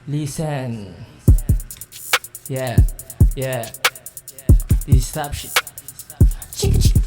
Listen. Yeah, yeah. This is rap shit. Chika chika.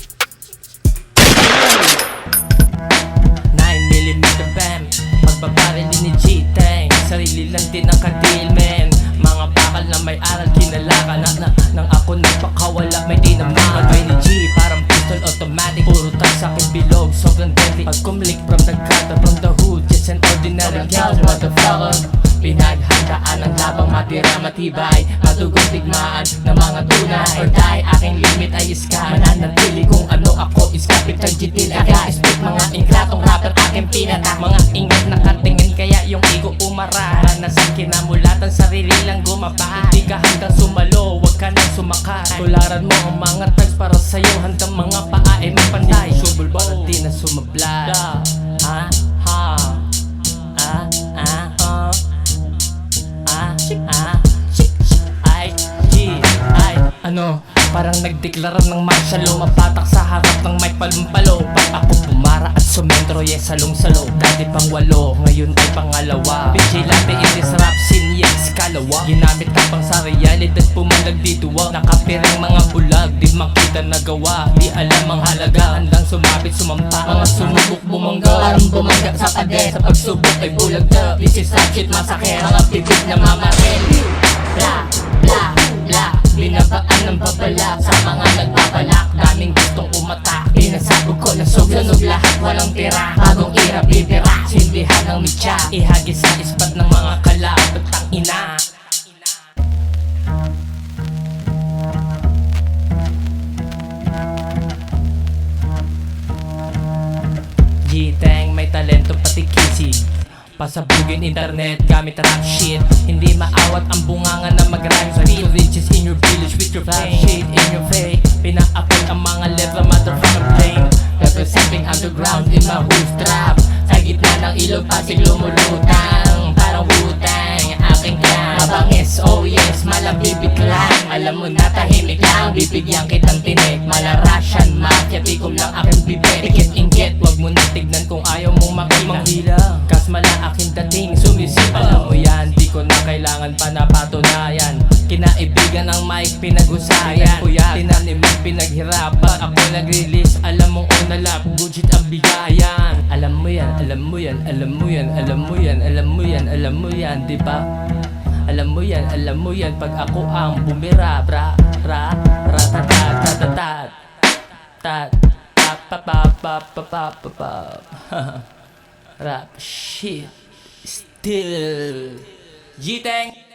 9mm bam. Pagbabaril din ni G-Tang. Sarili lang din ang kadil, man. Mga bakal na may aral, kinalakan na nang ako nagpakawala, may di naman. Pagkay ni G, parang pistol automatic. Puro tag sa'kin bilog, sobrang deadly. Pag kumlik from the gutter, from the hood, just an ordinary girl, motherfucker. Pinaghandaan ang labang matira matibay, matugong tigmaan ng mga tunay or die. Aking limit ay iska, mananatili kung ano ako is capital G-Til. Aga speak mga ingratong rapper, aking pinata. Mga ingat nakatingin kaya yung ego umara. Nasa kinamulatan, sarili lang gumapa. Hindi ka hanggang sumalo, wag ka nang sumakay. Tularan mo ang mga tags para sa'yo, hanggang mga paa ay mapantay. Subol ba na di na sumablay? Ha? Ha? Ano? Parang nagdeklara ng martial law, mapatak sa harap ng mic palumpalo. Pag ako pumara at sumentro, yes, salong-salo. Dati pang walo, ngayon ay pangalawa. Vigilante in this rap scene, yes, kalawa. Ginamit ka pang sa realidad, pumalag dito. Nakapiring mga bulag, di makita na gawa. Di alam ang halaga, handang sumapit, sumampa. Mga sumubok bumangga, parang bumangga sa pader. Sa pagsubok ay bulag na, this is rap shit, masakit. Mga bibig na mamaril. Bla, bla, bla. Binabaan ng babala sa mga nagbabalak. Daming gustong umatak, pinasabog ko na sunog lahat, walang tira. Bagong ira, bibira, sindihan ng mitya. Ihagis sa ispat ng mga kalapit ang ina. G-Tang may talento pati kisig. Pasabugin internet gamit rap shit. Hindi maawat ang bunganga na mag-rhyme speed. Riches in your village with your rap shit in your face. Pinaapon ang mga letra motherfucking plane. Representing underground in my hoof trap. Sa gitna ng ilog pasig lumulutang. Parang Wu-Tang, aking clan. Mabangis, oh yes, malabibig lang. Alam mo na tahimik lang, bibigyan kitang tinik. Mala Russian mafia, tikom lang aking bibig. Tikit inggit, wag mo na tignan kung ayaw mong makita. Kas mala aking dating, sumisipa. Alam mo yan, di ko na kailangan pa napatunayan. Kinaibigan ang mic, pinaghusayan. Kuya, tinanim at pinaghirapan. Ako nag-release, alam mong unalap. Budget ang bigayan. Alam mo yan, alam mo yan, alam mo yan, alam mo yan, alam mo yan, alam mo yan, di ba? Alam mo yan, pag ako ang bumira. Bra, ra, ratatat, ratatat, tat, pap, rap shit still G-Tang.